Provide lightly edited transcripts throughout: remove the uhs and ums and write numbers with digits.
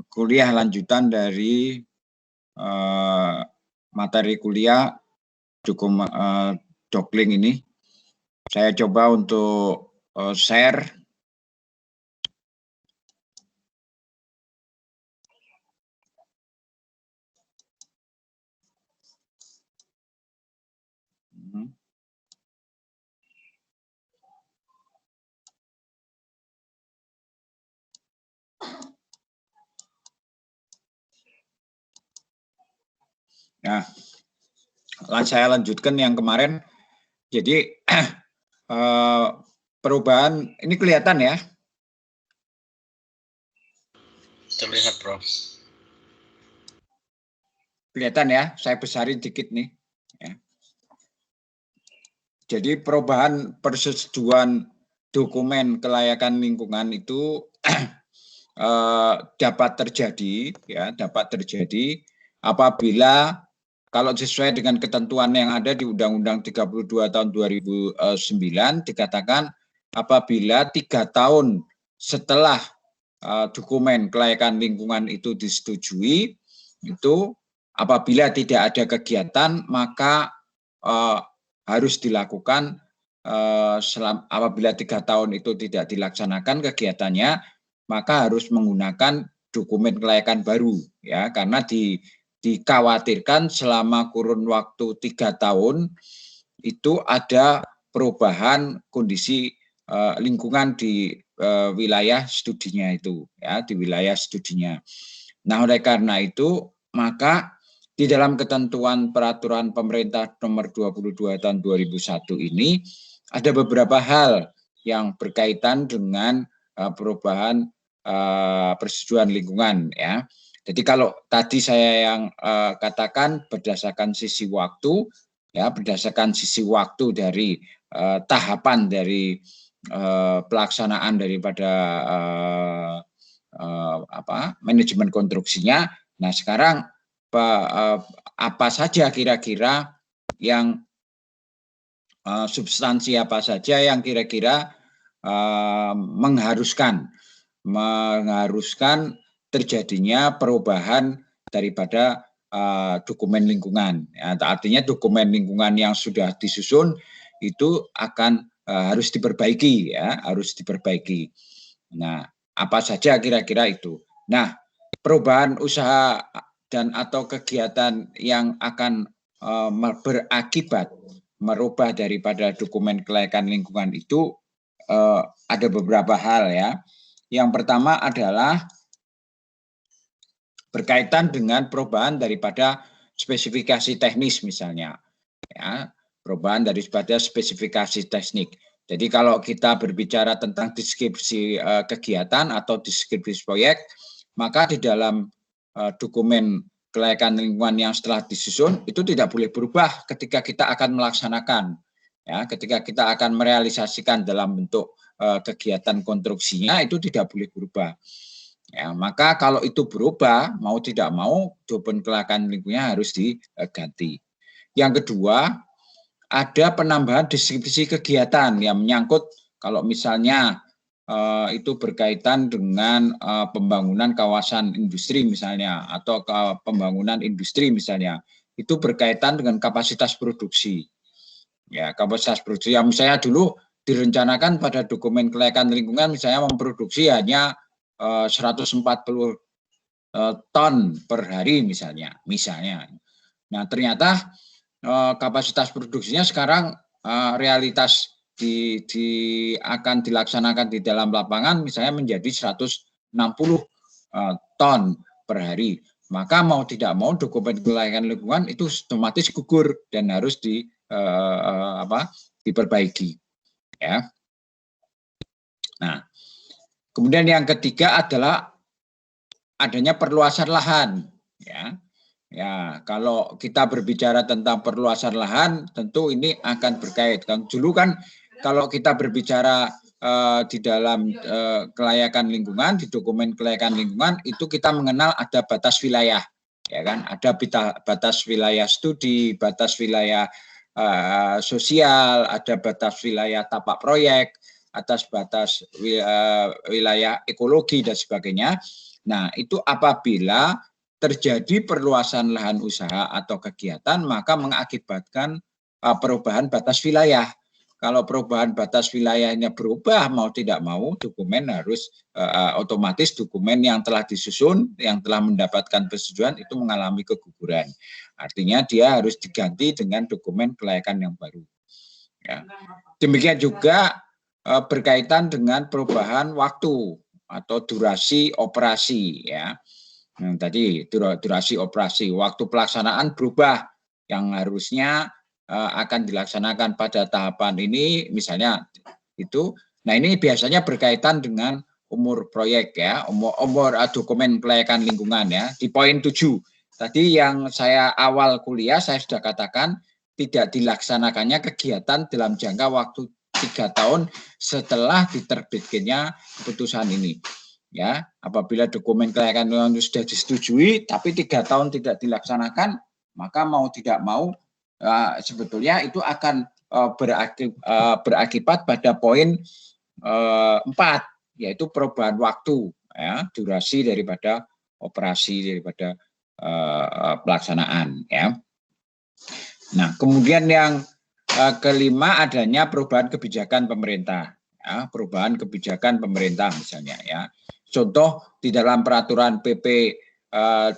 kuliah lanjutan dari materi kuliah Doclink ini. Saya coba untuk share. Nah, saya lanjutkan yang kemarin. Jadi perubahan ini kelihatan ya? Terlihat, Prof. Kelihatan ya? Saya besarin dikit nih. Ya. Jadi perubahan persetujuan dokumen kelayakan lingkungan itu dapat terjadi, ya, dapat terjadi apabila kalau sesuai dengan ketentuan yang ada di Undang-Undang 32 tahun 2009 dikatakan apabila 3 tahun setelah dokumen kelayakan lingkungan itu disetujui, itu apabila tidak ada kegiatan maka harus dilakukan apabila 3 tahun itu tidak dilaksanakan kegiatannya, maka harus menggunakan dokumen kelayakan baru, ya, karena dikhawatirkan selama kurun waktu 3 tahun itu ada perubahan kondisi lingkungan di wilayah studinya itu, ya, di wilayah studinya. Nah, oleh karena itu maka di dalam ketentuan peraturan pemerintah nomor 22 tahun 2001 ini ada beberapa hal yang berkaitan dengan perubahan persetujuan lingkungan, ya. Jadi kalau tadi saya yang katakan berdasarkan sisi waktu, ya, berdasarkan sisi waktu dari tahapan dari pelaksanaan daripada manajemen konstruksinya. Nah, sekarang apa saja kira-kira yang substansi apa saja yang kira-kira mengharuskan terjadinya perubahan daripada dokumen lingkungan. Ya, artinya dokumen lingkungan yang sudah disusun itu akan harus diperbaiki, ya, harus diperbaiki. Nah, apa saja kira-kira itu? Nah, perubahan usaha dan atau kegiatan yang akan berakibat merubah daripada dokumen kelayakan lingkungan itu ada beberapa hal, ya. Yang pertama adalah berkaitan dengan perubahan daripada spesifikasi teknis misalnya, ya, perubahan daripada spesifikasi teknik. Jadi kalau kita berbicara tentang deskripsi kegiatan atau deskripsi proyek, maka di dalam dokumen kelayakan lingkungan yang setelah disusun itu tidak boleh berubah ketika kita akan melaksanakan, ya, ketika kita akan merealisasikan dalam bentuk kegiatan konstruksinya itu tidak boleh berubah. Ya, maka kalau itu berubah, mau tidak mau dokumen kelayakan lingkungannya harus diganti. Yang kedua, ada penambahan deskripsi kegiatan yang menyangkut kalau misalnya itu berkaitan dengan pembangunan kawasan industri misalnya atau pembangunan industri misalnya, itu berkaitan dengan kapasitas produksi. Ya, kapasitas produksi yang misalnya dulu direncanakan pada dokumen kelayakan lingkungan misalnya memproduksi hanya 140 ton per hari misalnya. Nah, ternyata kapasitas produksinya sekarang realitas akan dilaksanakan di dalam lapangan misalnya menjadi 160 ton per hari. Maka mau tidak mau dokumen kelayakan lingkungan itu otomatis gugur dan harus diperbaiki, ya. Nah, kemudian yang ketiga adalah adanya perluasan lahan, ya. Ya, kalau kita berbicara tentang perluasan lahan, tentu ini akan berkait. Dulu kan kalau kita berbicara di dalam kelayakan lingkungan, di dokumen kelayakan lingkungan itu kita mengenal ada batas wilayah, ya kan? Ada batas wilayah studi, batas wilayah sosial, ada batas wilayah tapak proyek, atas batas wilayah ekologi dan sebagainya. Nah, itu apabila terjadi perluasan lahan usaha atau kegiatan, maka mengakibatkan perubahan batas wilayah. Kalau perubahan batas wilayahnya berubah, mau tidak mau, dokumen harus otomatis dokumen yang telah disusun, yang telah mendapatkan persetujuan itu mengalami keguguran. Artinya dia harus diganti dengan dokumen kelayakan yang baru. Ya. Demikian juga berkaitan dengan perubahan waktu atau durasi operasi. Ya. Tadi durasi operasi, waktu pelaksanaan berubah, yang harusnya akan dilaksanakan pada tahapan ini misalnya itu. Nah, ini biasanya berkaitan dengan umur proyek ya, umur dokumen kelayakan lingkungan ya. Di poin 7 tadi yang saya awal kuliah saya sudah katakan tidak dilaksanakannya kegiatan dalam jangka waktu 3 tahun setelah diterbitkannya keputusan ini. Ya, apabila dokumen kelayakan lingkungan sudah disetujui tapi 3 tahun tidak dilaksanakan, maka mau tidak mau sebetulnya itu akan berakibat pada poin 4, yaitu perubahan waktu, ya, durasi daripada operasi daripada pelaksanaan. Ya. Nah, kemudian yang kelima adanya perubahan kebijakan pemerintah, ya, perubahan kebijakan pemerintah misalnya. Ya. Contoh di dalam peraturan PP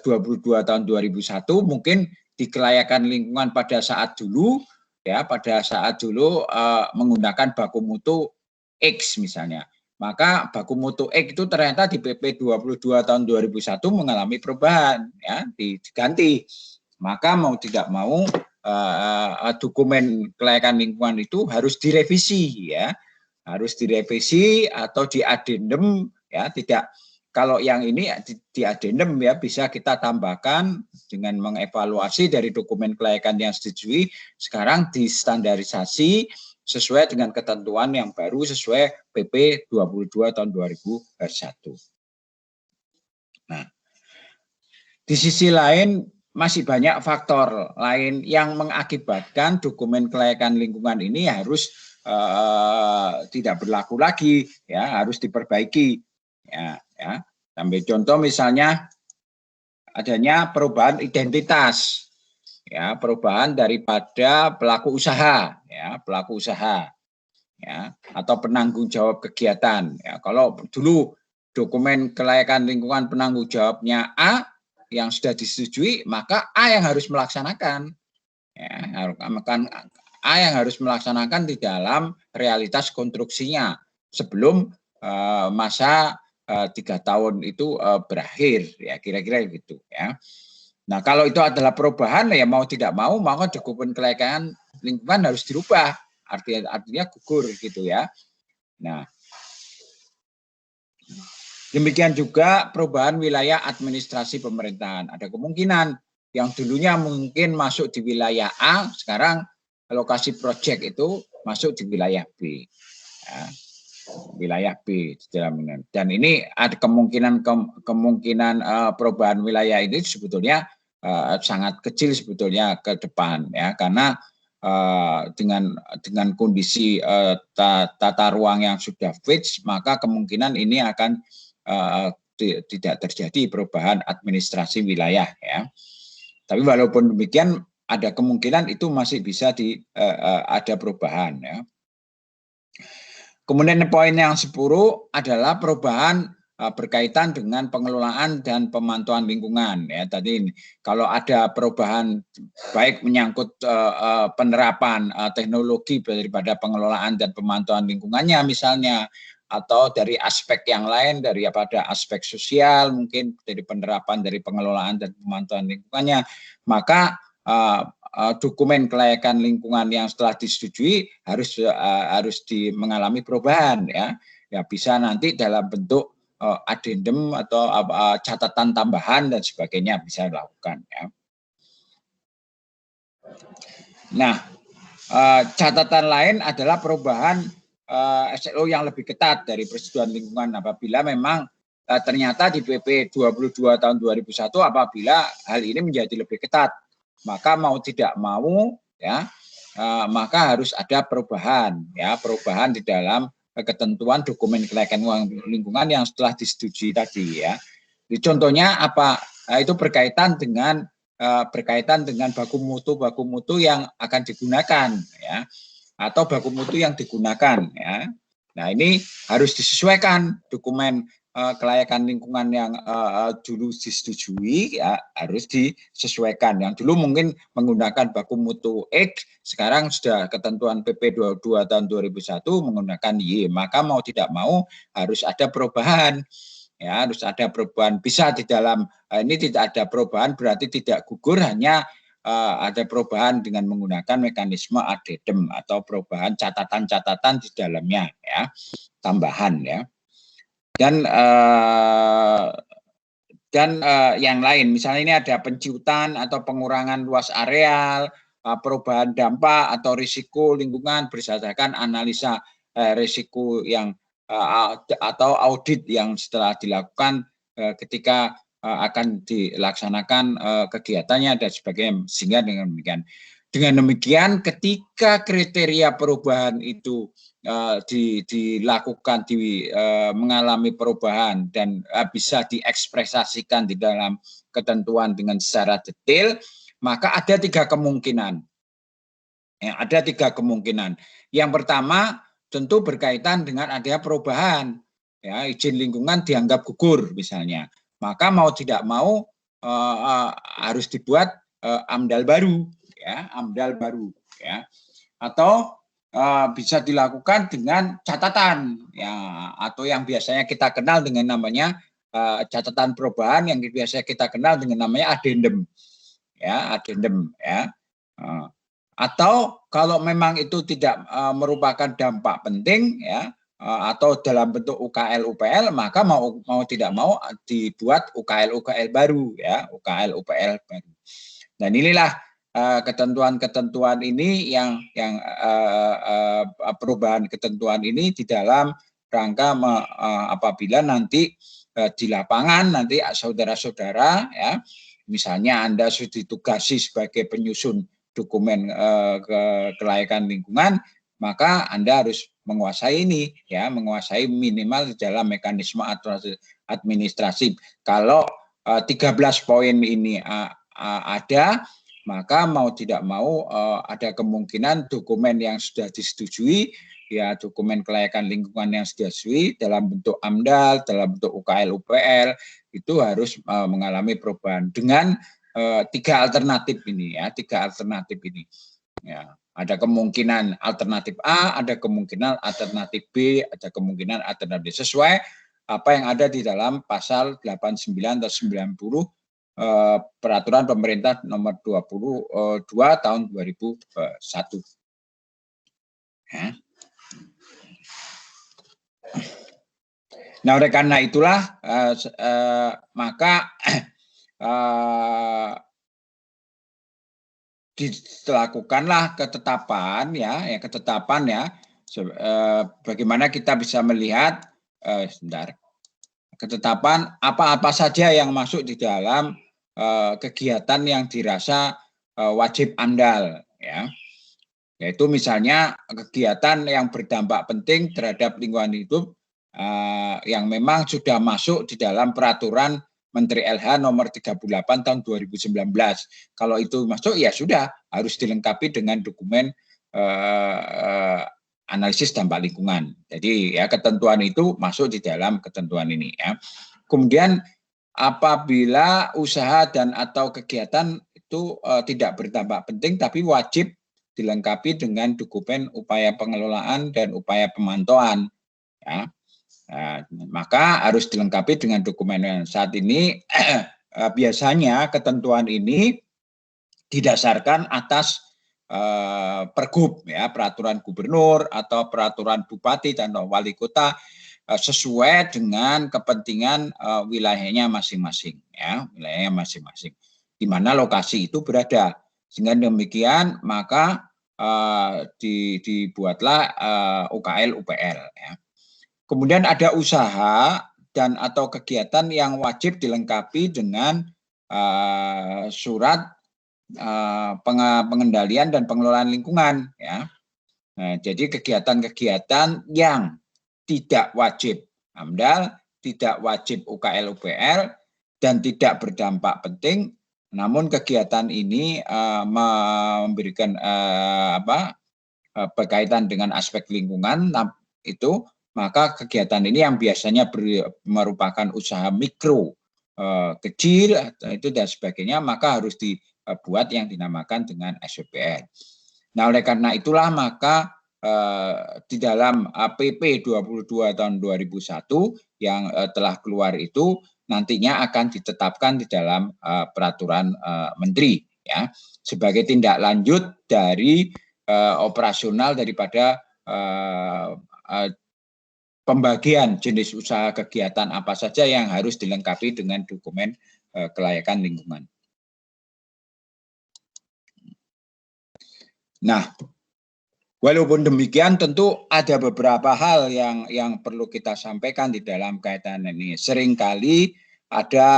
22 tahun 2001 mungkin di kelayakan lingkungan pada saat dulu menggunakan baku mutu X misalnya. Maka baku mutu X itu ternyata di PP 22 tahun 2001 mengalami perubahan, ya, diganti. Maka mau tidak mau dokumen kelayakan lingkungan itu harus direvisi, ya. Harus direvisi atau diadendum, ya, tidak. Kalau yang ini di addendum ya bisa kita tambahkan dengan mengevaluasi dari dokumen kelayakan yang disetujui, sekarang distandarisasi sesuai dengan ketentuan yang baru sesuai PP 22 tahun 2001. Nah, di sisi lain masih banyak faktor lain yang mengakibatkan dokumen kelayakan lingkungan ini harus tidak berlaku lagi, ya, harus diperbaiki. Ya, ambil contoh misalnya adanya perubahan identitas, ya, perubahan daripada pelaku usaha, ya, atau penanggung jawab kegiatan. Ya, kalau dulu dokumen kelayakan lingkungan penanggung jawabnya A yang sudah disetujui, maka A yang harus melaksanakan. Ya, A yang harus melaksanakan di dalam realitas konstruksinya sebelum masa 3 tahun itu berakhir, ya, kira-kira gitu, ya. Nah, kalau itu adalah perubahan, ya mau tidak mau maka dokumen kelayakan lingkungan harus dirubah, artinya gugur gitu, ya. Nah, demikian juga perubahan wilayah administrasi pemerintahan. Ada kemungkinan yang dulunya mungkin masuk di wilayah A, sekarang lokasi proyek itu masuk di wilayah B. Ya, wilayah B dan ini ada kemungkinan perubahan wilayah ini sebetulnya sangat kecil sebetulnya ke depan, ya, karena dengan kondisi tata ruang yang sudah fix, maka kemungkinan ini akan tidak terjadi perubahan administrasi wilayah, ya. Tapi walaupun demikian ada kemungkinan itu masih bisa ada perubahan, ya. Kemudian poin yang 10 adalah perubahan berkaitan dengan pengelolaan dan pemantauan lingkungan, ya. Tadi kalau ada perubahan baik menyangkut penerapan teknologi daripada pengelolaan dan pemantauan lingkungannya misalnya, atau dari aspek yang lain daripada aspek sosial mungkin dari penerapan dari pengelolaan dan pemantauan lingkungannya, maka dokumen kelayakan lingkungan yang setelah disetujui harus mengalami perubahan, ya. Ya, bisa nanti dalam bentuk addendum atau catatan tambahan dan sebagainya bisa dilakukan, ya. Nah, catatan lain adalah perubahan SLO yang lebih ketat dari persetujuan lingkungan apabila memang ternyata di PP 22 tahun 2001 apabila hal ini menjadi lebih ketat, maka mau tidak mau, ya, maka harus ada perubahan, ya, perubahan di dalam ketentuan dokumen kelayakan lingkungan yang setelah disetujui tadi ya. Contohnya apa? Itu berkaitan dengan baku mutu yang akan digunakan ya, atau baku mutu yang digunakan ya. Nah, ini harus disesuaikan dokumen kelayakan lingkungan yang dulu disetujui ya, harus disesuaikan. Yang dulu mungkin menggunakan baku mutu X, sekarang sudah ketentuan PP 22 tahun 2001 menggunakan Y, maka mau tidak mau harus ada perubahan. Ya, harus ada perubahan. Bisa di dalam ini tidak ada perubahan berarti tidak gugur, hanya ada perubahan dengan menggunakan mekanisme addendum atau perubahan catatan-catatan di dalamnya ya, tambahan ya. Dan yang lain, misalnya ini ada penciutan atau pengurangan luas areal, perubahan dampak atau risiko lingkungan berdasarkan analisa risiko yang atau audit yang setelah dilakukan ketika akan dilaksanakan kegiatannya dan sebagainya. Sehingga dengan demikian ketika kriteria perubahan itu dilakukan, mengalami perubahan dan bisa diekspresasikan di dalam ketentuan dengan secara detail, maka ada 3 kemungkinan. Ya, ada 3 kemungkinan. Yang pertama tentu berkaitan dengan adanya perubahan, ya, izin lingkungan dianggap gugur misalnya, maka mau tidak mau harus dibuat AMDAL baru, ya, AMDAL baru, ya, atau bisa dilakukan dengan catatan, ya, atau yang biasanya kita kenal dengan namanya catatan perubahan, yang biasanya kita kenal dengan namanya addendum, ya, addendum, ya. Atau kalau memang itu tidak merupakan dampak penting ya, atau dalam bentuk UKL UPL, maka mau tidak mau dibuat UKL baru ya, UKL UPL baru. Dan inilah ketentuan-ketentuan ini yang perubahan ketentuan ini di dalam rangka apabila nanti di lapangan nanti saudara-saudara ya, misalnya Anda sudah ditugasi sebagai penyusun dokumen kelayakan lingkungan, maka Anda harus menguasai ini ya, menguasai minimal di dalam mekanisme administrasi. Kalau 13 poin ini ada, maka mau tidak mau ada kemungkinan dokumen yang sudah disetujui ya, dokumen kelayakan lingkungan yang sudah disetujui dalam bentuk AMDAL, dalam bentuk UKL UPL itu harus mengalami perubahan dengan 3 alternatif ini ya, 3 alternatif ini. Ya, ada kemungkinan alternatif A, ada kemungkinan alternatif B, ada kemungkinan alternatif sesuai apa yang ada di dalam pasal 89 atau 90 peraturan pemerintah nomor 22 tahun 2001. Ya. Nah, oleh karena itulah maka dilakukanlah ketetapan ya, bagaimana kita bisa melihat ketetapan apa-apa saja yang masuk di dalam kegiatan yang dirasa wajib AMDAL ya, yaitu misalnya kegiatan yang berdampak penting terhadap lingkungan hidup yang memang sudah masuk di dalam peraturan Menteri LH nomor 38 tahun 2019. Kalau itu masuk ya sudah harus dilengkapi dengan dokumen analisis dampak lingkungan. Jadi ya ketentuan itu masuk di dalam ketentuan ini ya. Kemudian apabila usaha dan atau kegiatan itu tidak berdampak penting tapi wajib dilengkapi dengan dokumen upaya pengelolaan dan upaya pemantauan ya. Nah, maka harus dilengkapi dengan dokumen yang saat ini biasanya ketentuan ini didasarkan atas pergub ya, peraturan gubernur atau peraturan bupati dan wali kota sesuai dengan kepentingan wilayahnya masing-masing ya, wilayahnya masing-masing di mana lokasi itu berada. Sehingga demikian maka dibuatlah UKL UPL ya. Kemudian ada usaha dan atau kegiatan yang wajib dilengkapi dengan surat pengendalian dan pengelolaan lingkungan ya. Nah, jadi kegiatan-kegiatan yang tidak wajib AMDAL, tidak wajib UKL UPL, dan tidak berdampak penting. Namun kegiatan ini memberikan berkaitan dengan aspek lingkungan itu, maka kegiatan ini yang biasanya merupakan usaha mikro, kecil itu dan sebagainya, maka harus dibuat yang dinamakan dengan SPPL. Nah, oleh karena itulah maka di dalam PP 22 tahun 2001 yang telah keluar itu nantinya akan ditetapkan di dalam peraturan menteri, ya, sebagai tindak lanjut dari operasional daripada pembagian jenis usaha kegiatan apa saja yang harus dilengkapi dengan dokumen kelayakan lingkungan. Nah, walaupun demikian tentu ada beberapa hal yang perlu kita sampaikan di dalam kaitan ini. Seringkali ada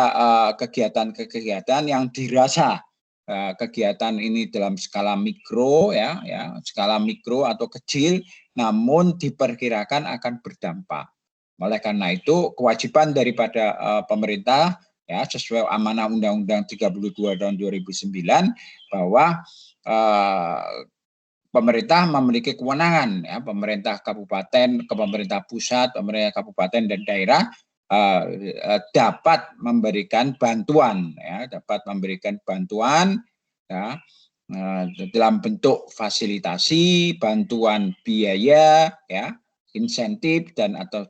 kegiatan-kegiatan yang dirasa kegiatan ini dalam skala mikro, ya skala mikro atau kecil, namun diperkirakan akan berdampak. Oleh karena itu kewajiban daripada pemerintah, ya, sesuai amanah Undang-Undang 32 tahun 2009 bahwa pemerintah memiliki kewenangan, ya, pemerintah kabupaten, pemerintah pusat, pemerintah kabupaten dan daerah dapat memberikan bantuan, ya, ya, dalam bentuk fasilitasi, bantuan biaya, ya, insentif dan atau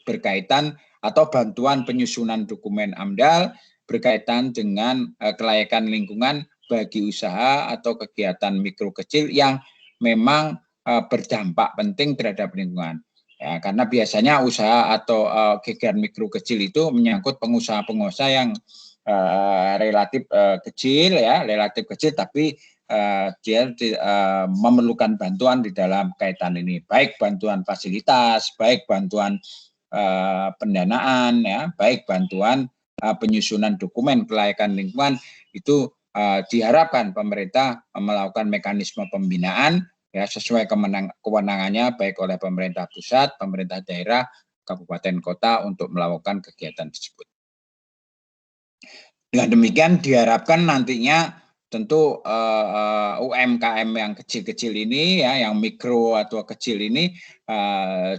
berkaitan atau bantuan penyusunan dokumen AMDAL berkaitan dengan kelayakan lingkungan bagi usaha atau kegiatan mikro kecil yang memang berdampak penting terhadap lingkungan. Ya, karena biasanya usaha atau kegiatan mikro kecil itu menyangkut pengusaha-pengusaha yang relatif kecil, ya, relatif kecil, tapi dia memerlukan bantuan di dalam kaitan ini, baik bantuan fasilitas, baik bantuan pendanaan, ya, baik bantuan penyusunan dokumen kelayakan lingkungan. Itu diharapkan pemerintah melakukan mekanisme pembinaan, ya, sesuai kewenangannya baik oleh pemerintah pusat, pemerintah daerah, kabupaten kota untuk melakukan kegiatan tersebut. Dengan demikian diharapkan nantinya tentu UMKM yang kecil-kecil ini, ya, yang mikro atau kecil ini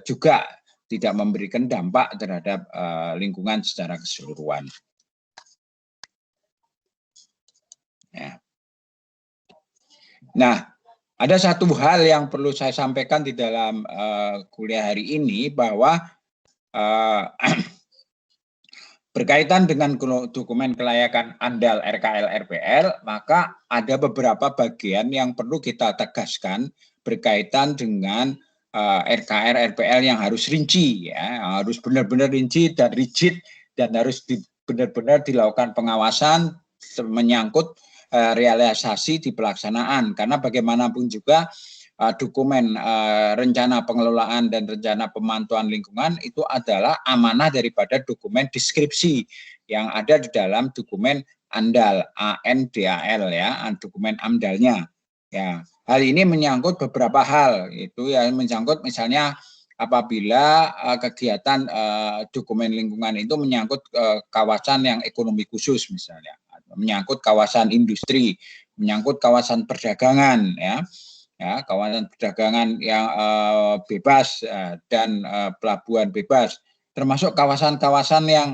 juga tidak memberikan dampak terhadap lingkungan secara keseluruhan. Ya. Nah, ada satu hal yang perlu saya sampaikan di dalam kuliah hari ini, bahwa berkaitan dengan dokumen kelayakan AMDAL, RKL, RPL, maka ada beberapa bagian yang perlu kita tegaskan berkaitan dengan RKL, RPL yang harus rinci, ya, harus benar-benar rinci dan rigid, dan harus benar-benar dilakukan pengawasan menyangkut realisasi di pelaksanaan, karena bagaimanapun juga dokumen rencana pengelolaan dan rencana pemantauan lingkungan itu adalah amanah daripada dokumen deskripsi yang ada di dalam dokumen AMDAL, ANDAL, ya, dokumen AMDAL-nya. Ya, hal ini menyangkut beberapa hal, itu yang menyangkut misalnya apabila kegiatan dokumen lingkungan itu menyangkut kawasan yang ekonomi khusus misalnya, menyangkut kawasan industri, menyangkut kawasan perdagangan, ya, kawasan perdagangan yang bebas dan pelabuhan bebas, termasuk kawasan-kawasan yang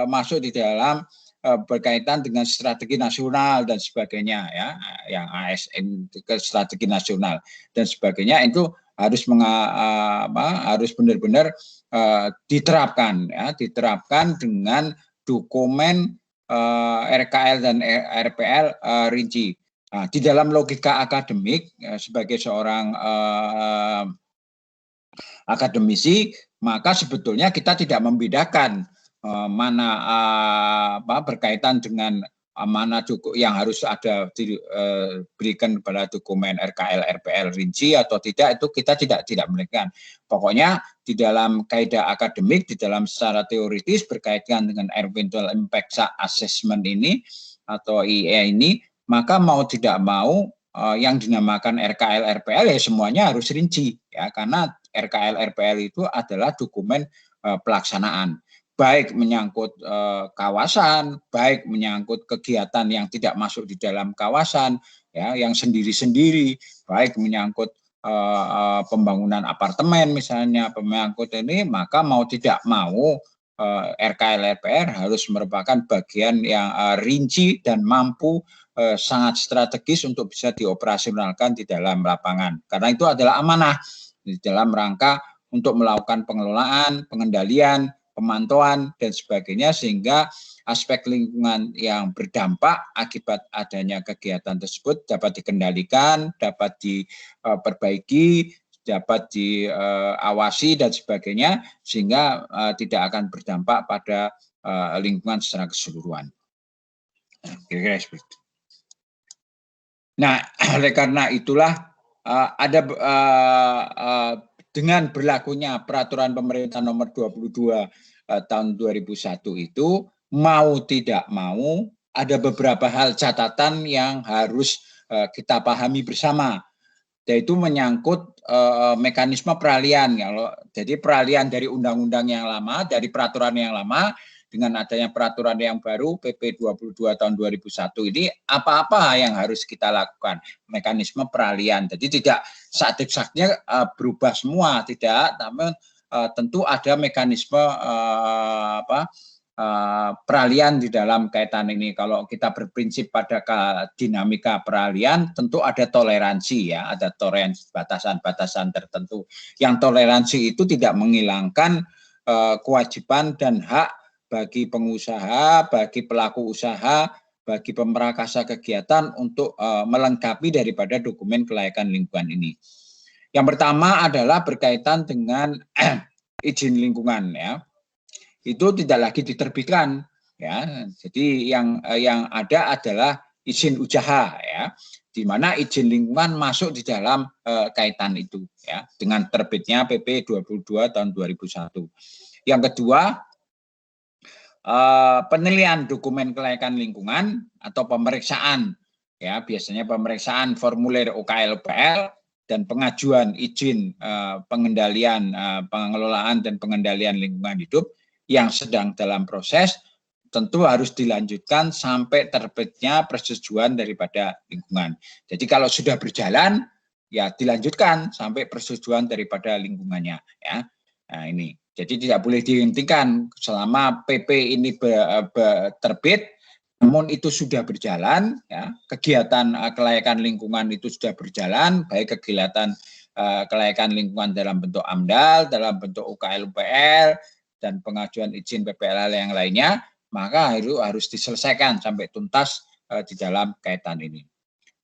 masuk di dalam berkaitan dengan strategi nasional dan sebagainya, ya, yang ASN ke strategi nasional dan sebagainya, itu harus harus benar-benar diterapkan, ya, diterapkan dengan dokumen RKL dan RPL rinci. Nah, di dalam logika akademik, sebagai seorang akademisi, maka sebetulnya kita tidak membedakan mana berkaitan dengan mana yang harus ada diberikan kepada dokumen RKL, RPL rinci atau tidak, itu kita tidak membedakan. Pokoknya di dalam kaidah akademik, di dalam secara teoritis berkaitan dengan environmental impact assessment ini atau IE ini, maka mau tidak mau yang dinamakan RKL, RPL ya semuanya harus rinci, ya, karena RKL RPL itu adalah dokumen pelaksanaan, baik menyangkut kawasan, baik menyangkut kegiatan yang tidak masuk di dalam kawasan, ya, yang sendiri-sendiri, baik menyangkut pembangunan apartemen misalnya, menyangkut ini, maka mau tidak mau RKL RPR harus merupakan bagian yang rinci dan mampu sangat strategis untuk bisa dioperasionalkan di dalam lapangan. Karena itu adalah amanah di dalam rangka untuk melakukan pengelolaan, pengendalian, pemantauan, dan sebagainya, sehingga aspek lingkungan yang berdampak akibat adanya kegiatan tersebut dapat dikendalikan, dapat diperbaiki, dapat diawasi, dan sebagainya, sehingga tidak akan berdampak pada lingkungan secara keseluruhan. Kira-kira seperti itu. Nah, oleh karena itulah ada dengan berlakunya peraturan pemerintah nomor 22 tahun 2001 itu, mau tidak mau ada beberapa hal catatan yang harus kita pahami bersama, yaitu menyangkut mekanisme peralihan. Jadi peralihan dari undang-undang yang lama, dari peraturan yang lama, dengan adanya peraturan yang baru PP 22 tahun 2001 ini, apa-apa yang harus kita lakukan, mekanisme peralihan. Jadi tidak sak-saknya berubah semua, tidak, namun tentu ada mekanisme peralihan di dalam kaitan ini. Kalau kita berprinsip pada dinamika peralihan, tentu ada toleransi, ya, ada toleransi, batasan-batasan tertentu. Yang toleransi itu tidak menghilangkan kewajiban dan hak bagi pengusaha, bagi pelaku usaha, bagi pemrakasa kegiatan untuk melengkapi daripada dokumen kelayakan lingkungan ini. Yang pertama adalah berkaitan dengan izin lingkungan, ya. Itu tidak lagi diterbitkan, ya. Jadi yang ada adalah izin usaha, ya, di mana izin lingkungan masuk di dalam kaitan itu, ya, dengan terbitnya PP 22 tahun 2001. Yang kedua, penilaian dokumen kelayakan lingkungan atau pemeriksaan, ya, biasanya pemeriksaan formulir UKL-UPL dan pengajuan izin pengendalian, pengelolaan dan pengendalian lingkungan hidup yang sedang dalam proses, tentu harus dilanjutkan sampai terbitnya persetujuan daripada lingkungan. Jadi kalau sudah berjalan, ya dilanjutkan sampai persetujuan daripada lingkungannya, ya. Nah, ini. Jadi tidak boleh dihentikan selama PP ini terbit, namun itu sudah berjalan, ya, kegiatan kelayakan lingkungan itu sudah berjalan, baik kegiatan kelayakan lingkungan dalam bentuk AMDAL, dalam bentuk UKL-UPL, dan pengajuan izin PPLL yang lainnya, maka itu harus diselesaikan sampai tuntas di dalam kaitan ini.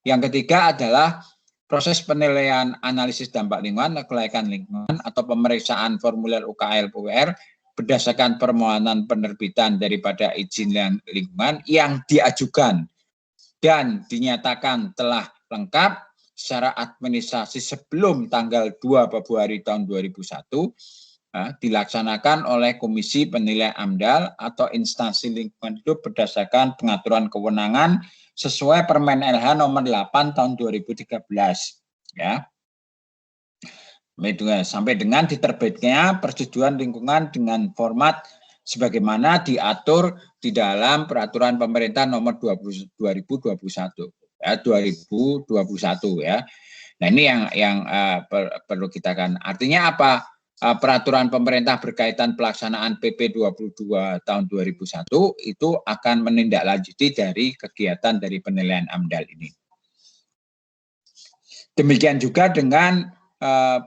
Yang ketiga adalah proses penilaian analisis dampak lingkungan, kelayakan lingkungan, atau pemeriksaan formulir UKL-PUR berdasarkan permohonan penerbitan daripada izin lingkungan yang diajukan dan dinyatakan telah lengkap secara administrasi sebelum tanggal 2 Februari tahun 2001, dilaksanakan oleh Komisi Penilaian AMDAL atau instansi lingkungan hidup berdasarkan pengaturan kewenangan sesuai Permen LH nomor 8 tahun 2013, ya. Sampai dengan diterbitnya persetujuan lingkungan dengan format sebagaimana diatur di dalam peraturan pemerintah nomor 2021, ya, 2021, ya. Nah, ini yang perlu kita kan. Artinya apa? Peraturan pemerintah berkaitan pelaksanaan PP 22 tahun 2001 itu akan menindaklanjuti dari kegiatan dari penilaian AMDAL ini. Demikian juga dengan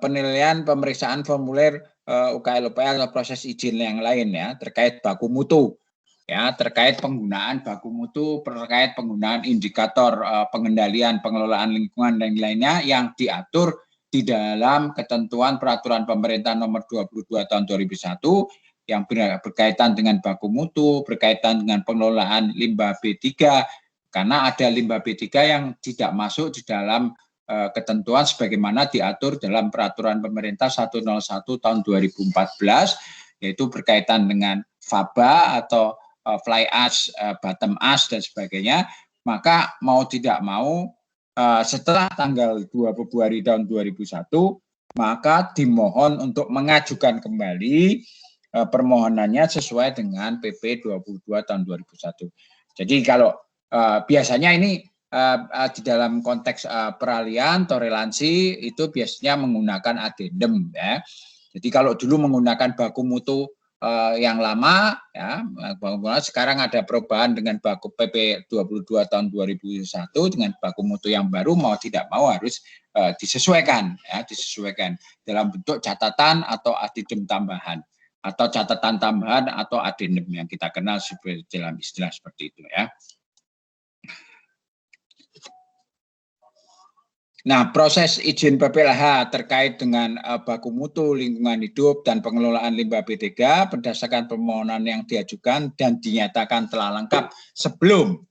penilaian pemeriksaan formulir UKL-UPL atau proses izin yang lain, ya, terkait baku mutu, ya, terkait penggunaan baku mutu, terkait penggunaan indikator pengendalian pengelolaan lingkungan dan lainnya yang diatur di dalam ketentuan peraturan pemerintah nomor 22 tahun 2001 yang berkaitan dengan baku mutu, berkaitan dengan pengelolaan limbah B3, karena ada limbah B3 yang tidak masuk di dalam ketentuan sebagaimana diatur dalam peraturan pemerintah 101 tahun 2014, yaitu berkaitan dengan faba atau fly ash, bottom ash, dan sebagainya. Maka mau tidak mau setelah tanggal 2 Februari tahun 2001, maka dimohon untuk mengajukan kembali permohonannya sesuai dengan PP 22 tahun 2001. Jadi kalau biasanya ini di dalam konteks peralihan toleransi itu biasanya menggunakan adendum ya. Jadi kalau dulu menggunakan baku mutu yang lama ya, sekarang ada perubahan dengan baku PP 22 tahun 2001 dengan baku mutu yang baru, mau tidak mau harus disesuaikan ya, disesuaikan dalam bentuk catatan atau adendum tambahan atau catatan tambahan atau adendum yang kita kenal dalam istilah seperti itu ya. Nah, proses izin PPLH terkait dengan baku mutu lingkungan hidup dan pengelolaan limbah B3 berdasarkan permohonan yang diajukan dan dinyatakan telah lengkap sebelum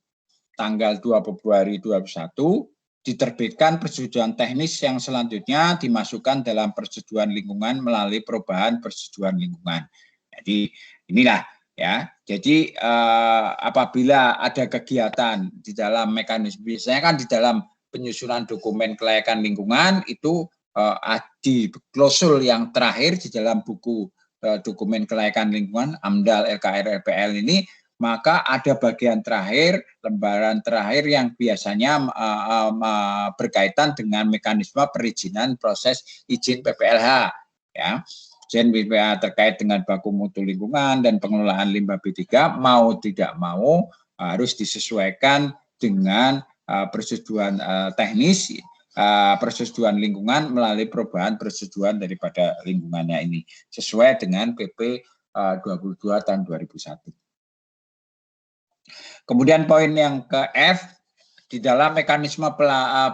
tanggal 2 Februari 2021 diterbitkan persetujuan teknis yang selanjutnya dimasukkan dalam persetujuan lingkungan melalui perubahan persetujuan lingkungan. Jadi inilah ya. Jadi apabila ada kegiatan di dalam mekanisme, biasanya kan di dalam penyusunan dokumen kelayakan lingkungan itu di klausul yang terakhir di dalam buku dokumen kelayakan lingkungan AMDAL LKR LPL ini, maka ada bagian terakhir, lembaran terakhir yang biasanya berkaitan dengan mekanisme perizinan proses izin PPLH ya. Izin PPLH terkait dengan baku mutu lingkungan dan pengelolaan limbah B3 mau tidak mau harus disesuaikan dengan persetujuan teknis, persetujuan lingkungan melalui perubahan persetujuan daripada lingkungannya ini sesuai dengan PP 22 tahun 2001. Kemudian poin yang ke F, di dalam mekanisme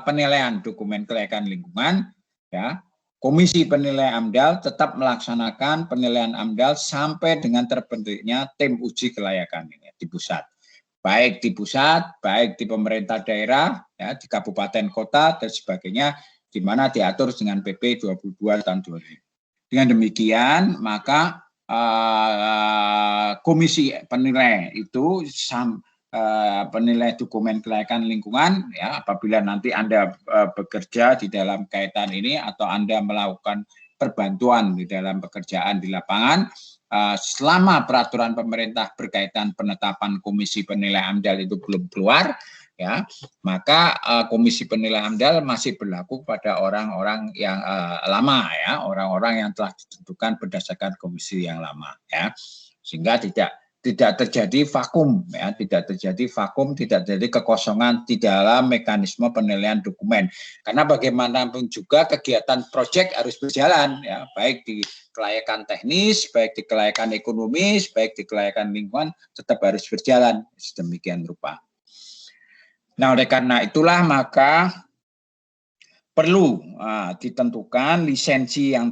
penilaian dokumen kelayakan lingkungan, ya, Komisi Penilai AMDAL tetap melaksanakan penilaian AMDAL sampai dengan terbentuknya tim uji kelayakan ini di pusat. Baik di pusat, baik di pemerintah daerah, ya, di kabupaten kota dan sebagainya, di mana diatur dengan PP 22 tahun 2000. Dengan demikian, maka komisi penilai itu penilai dokumen kelayakan lingkungan, ya, apabila nanti Anda bekerja di dalam kaitan ini atau Anda melakukan perbantuan di dalam pekerjaan di lapangan, selama peraturan pemerintah berkaitan penetapan komisi penilai AMDAL itu belum keluar, ya, maka komisi penilai AMDAL masih berlaku pada orang-orang yang lama, ya, orang-orang yang telah ditentukan berdasarkan komisi yang lama, ya, sehingga tidak terjadi vakum, ya, tidak terjadi kekosongan di dalam mekanisme penilaian dokumen. Karena bagaimanapun juga kegiatan proyek harus berjalan, ya, baik di kelayakan teknis, baik di kelayakan ekonomis, baik di kelayakan lingkungan, tetap harus berjalan sedemikian rupa. Nah, oleh karena itulah maka perlu ditentukan lisensi yang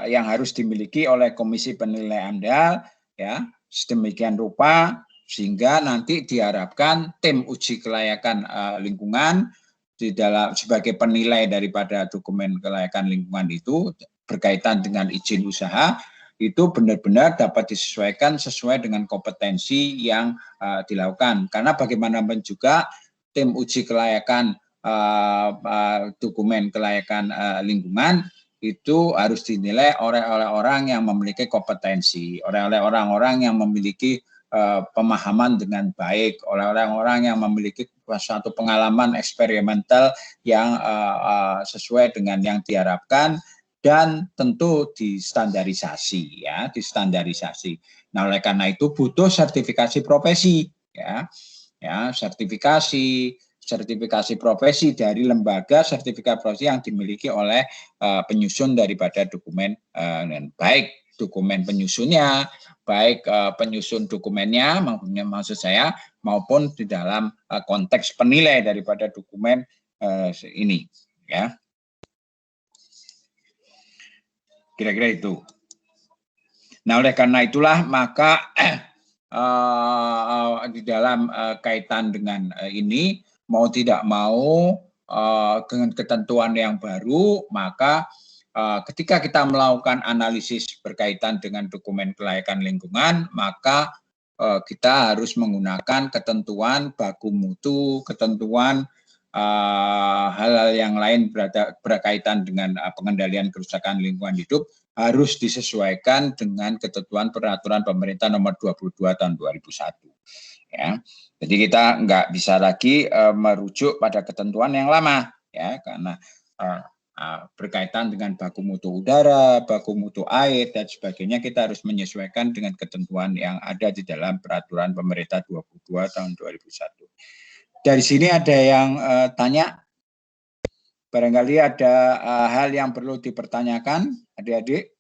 yang harus dimiliki oleh Komisi Penilai AMDAL, ya, sedemikian rupa sehingga nanti diharapkan tim uji kelayakan lingkungan di dalam sebagai penilai daripada dokumen kelayakan lingkungan itu berkaitan dengan izin usaha itu benar-benar dapat disesuaikan sesuai dengan kompetensi yang dilakukan. Karena bagaimanapun juga tim uji kelayakan dokumen kelayakan lingkungan itu harus dinilai oleh orang yang memiliki kompetensi, oleh orang-orang yang memiliki pemahaman dengan baik, oleh orang-orang yang memiliki suatu pengalaman eksperimental yang sesuai dengan yang diharapkan dan tentu distandarisasi, ya, distandarisasi. Nah, oleh karena itu butuh sertifikasi profesi, ya, sertifikasi profesi dari lembaga sertifikat profesi yang dimiliki oleh penyusun daripada dokumen, baik dokumen penyusunnya, baik penyusun dokumennya, maksud saya, maupun di dalam konteks penilai daripada dokumen ini, ya. Kira-kira itu. Nah, oleh karena itulah maka di dalam kaitan dengan ini mau tidak mau dengan ketentuan yang baru, maka ketika kita melakukan analisis berkaitan dengan dokumen kelayakan lingkungan, maka kita harus menggunakan ketentuan baku mutu, ketentuan hal-hal yang lain berkaitan dengan pengendalian kerusakan lingkungan hidup harus disesuaikan dengan ketentuan peraturan pemerintah nomor 22 tahun 2001. Ya, jadi kita nggak bisa lagi merujuk pada ketentuan yang lama, ya, karena berkaitan dengan baku mutu udara, baku mutu air dan sebagainya, kita harus menyesuaikan dengan ketentuan yang ada di dalam peraturan pemerintah 22 tahun 2001. Dari sini ada yang tanya, barangkali ada hal yang perlu dipertanyakan, adik-adik.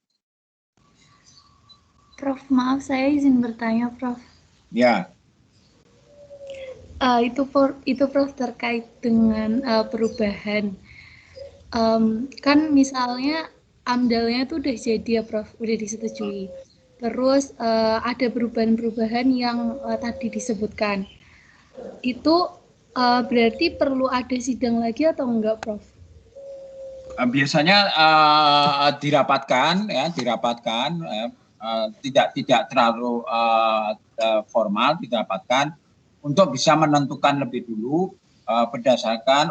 Prof, maaf saya izin bertanya, Prof. Ya. Itu Prof terkait dengan perubahan. Kan misalnya AMDAL-nya itu udah jadi ya, Prof, udah disetujui. Terus ada perubahan-perubahan yang tadi disebutkan. Itu berarti perlu ada sidang lagi atau enggak, Prof? Biasanya dirapatkan, tidak terlalu formal, dirapatkan untuk bisa menentukan lebih dulu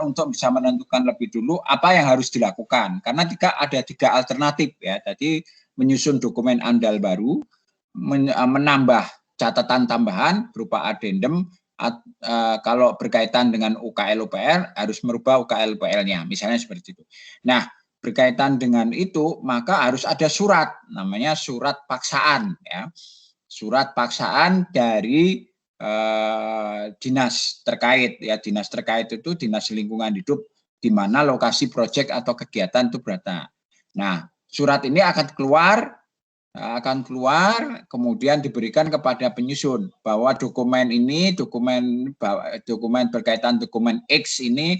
untuk bisa menentukan lebih dulu apa yang harus dilakukan, karena ada tiga alternatif, ya. Jadi menyusun dokumen AMDAL baru, menambah catatan tambahan berupa adendum. Kalau berkaitan dengan UKL UPL harus merubah UKL UPL-nya, misalnya seperti itu. Nah, berkaitan dengan itu maka harus ada surat, namanya surat paksaan, ya. Surat paksaan dari dinas terkait, ya. Dinas terkait itu dinas lingkungan hidup di mana lokasi proyek atau kegiatan itu berada. Nah, surat ini akan keluar kemudian diberikan kepada penyusun bahwa dokumen ini, dokumen berkaitan dokumen X ini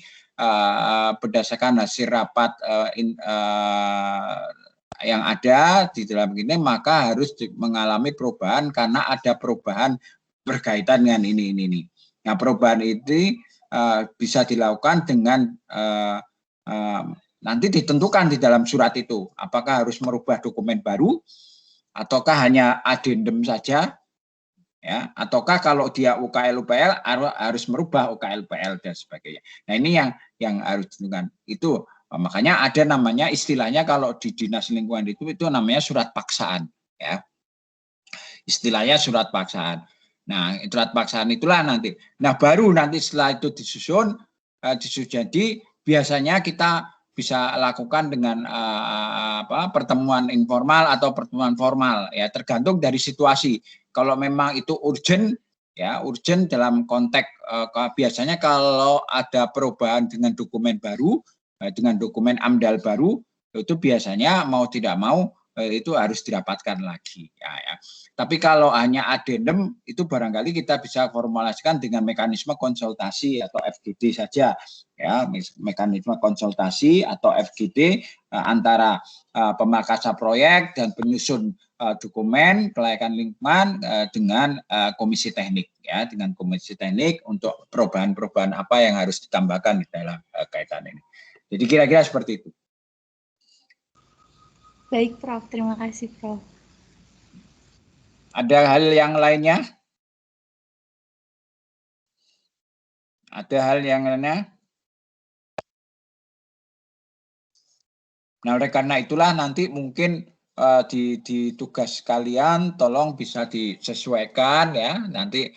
berdasarkan hasil rapat yang ada di dalam ini, maka harus mengalami perubahan karena ada perubahan berkaitan dengan ini. Nah, perubahan itu bisa dilakukan dengan nanti ditentukan di dalam surat itu apakah harus merubah dokumen baru ataukah hanya adendum saja, ya, ataukah kalau dia UKL UPL harus merubah UKL UPL dan sebagainya. Nah, ini yang harus ditentukan. Itu makanya ada namanya, istilahnya kalau di dinas lingkungan itu namanya surat paksaan, ya. Istilahnya surat paksaan. Nah, surat paksaan itulah nanti. Nah, baru nanti setelah itu disusun jadi biasanya kita bisa lakukan dengan pertemuan informal atau pertemuan formal, ya, tergantung dari situasi. Kalau memang itu urgent, ya, urgent dalam konteks biasanya kalau ada perubahan dengan dokumen baru, dengan dokumen AMDAL baru, itu biasanya mau tidak mau itu harus dirapatkan lagi, ya. Tapi kalau hanya adendum itu barangkali kita bisa formulasikan dengan mekanisme konsultasi atau FGD saja, ya, mekanisme konsultasi atau FGD antara pemakasa proyek dan penyusun dokumen kelayakan lingkungan dengan komisi teknik, ya, dengan komisi teknik untuk perubahan-perubahan apa yang harus ditambahkan di dalam kaitan ini. Jadi kira-kira seperti itu. Baik, Prof. Terima kasih, Prof. Ada hal yang lainnya? Ada hal yang lainnya? Nah, oleh karena itulah nanti mungkin di tugas kalian tolong bisa disesuaikan, ya. Nanti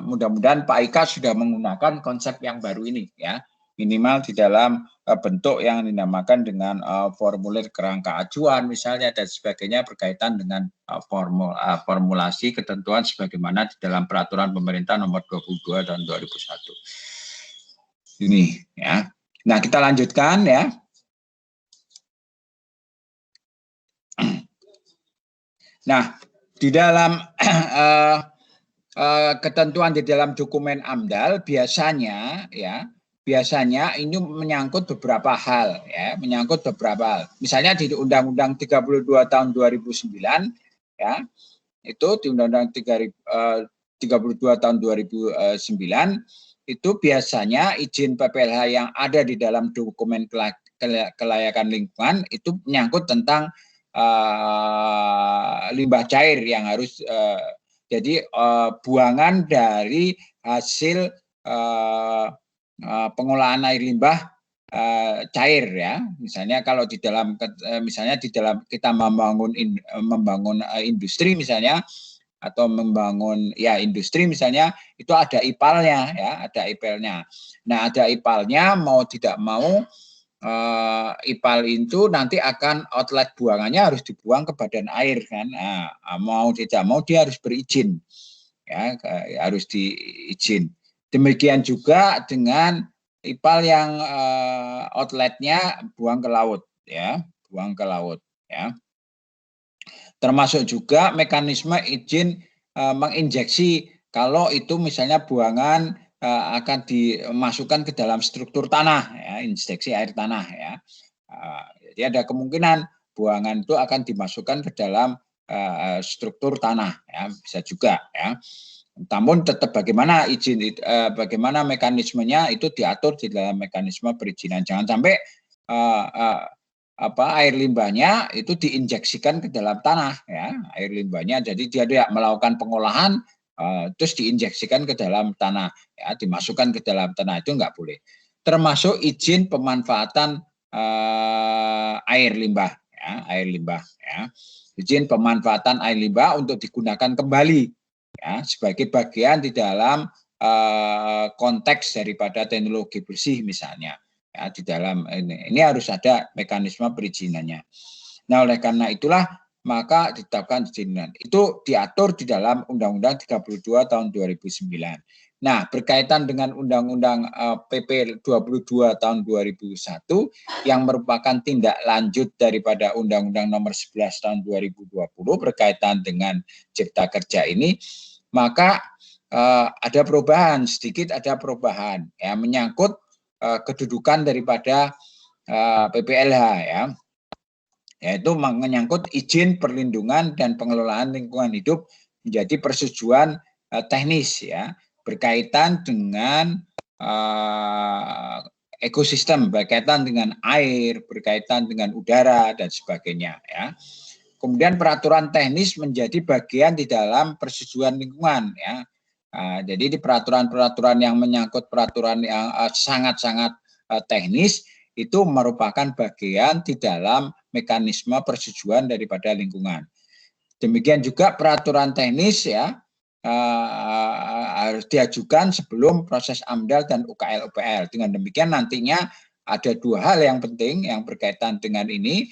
mudah-mudahan Pak Ika sudah menggunakan konsep yang baru ini, ya. Minimal di dalam bentuk yang dinamakan dengan formulir kerangka acuan misalnya dan sebagainya berkaitan dengan formulasi ketentuan sebagaimana di dalam peraturan pemerintah nomor 22 tahun 2001. Ini, ya. Nah, kita lanjutkan, ya. Nah, di dalam ketentuan di dalam dokumen AMDAL biasanya ini menyangkut beberapa hal, ya, Misalnya di Undang-Undang 32 tahun 2009, ya, itu di Undang-Undang 32 tahun 2009 itu biasanya izin PPLH yang ada di dalam dokumen kelayakan lingkungan itu menyangkut tentang limbah cair yang harus jadi buangan dari hasil pengolahan air limbah cair ya. Misalnya kalau di dalam kita membangun industri misalnya, atau membangun ya industri misalnya, itu ada IPAL-nya ya, ada IPAL-nya. Nah, ada IPAL-nya, mau tidak mau IPAL itu nanti akan outlet buangannya harus dibuang ke badan air kan. Nah, mau tidak mau dia harus berizin ya, harus diizin. Demikian juga dengan IPAL yang outletnya buang ke laut ya, buang ke laut ya. Termasuk juga mekanisme izin menginjeksi kalau itu misalnya buangan akan dimasukkan ke dalam struktur tanah ya, injeksi air tanah ya. Jadi ada kemungkinan buangan itu akan dimasukkan ke dalam struktur tanah ya, bisa juga ya. Namun tetap bagaimana bagaimana mekanismenya itu diatur di dalam mekanisme perizinan. Jangan sampai air limbahnya itu diinjeksikan ke dalam tanah ya, air limbahnya. Jadi dia tidak melakukan pengolahan terus diinjeksikan ke dalam tanah ya, dimasukkan ke dalam tanah, itu enggak boleh. Termasuk izin pemanfaatan air limbah ya, air limbah ya. Izin pemanfaatan air limbah untuk digunakan kembali ya, sebagai bagian di dalam konteks daripada teknologi bersih misalnya ya, di dalam ini harus ada mekanisme perizinannya. Nah, oleh karena itulah maka ditetapkan izin. Itu diatur di dalam Undang-Undang 32 tahun 2009. Nah, berkaitan dengan Undang-Undang PP 22 tahun 2001 yang merupakan tindak lanjut daripada Undang-Undang nomor 11 tahun 2020 berkaitan dengan Cipta Kerja ini, maka ada perubahan, sedikit ada perubahan ya, menyangkut kedudukan daripada PPLH ya, yaitu menyangkut izin perlindungan dan pengelolaan lingkungan hidup menjadi persetujuan teknis ya, berkaitan dengan ekosistem, berkaitan dengan air, berkaitan dengan udara dan sebagainya ya. Kemudian peraturan teknis menjadi bagian di dalam persetujuan lingkungan ya. Jadi di peraturan-peraturan yang menyangkut peraturan yang sangat-sangat teknis itu merupakan bagian di dalam mekanisme persetujuan daripada lingkungan. Demikian juga peraturan teknis ya harus diajukan sebelum proses AMDAL dan UKL-UPL. Dengan demikian nantinya ada dua hal yang penting yang berkaitan dengan ini,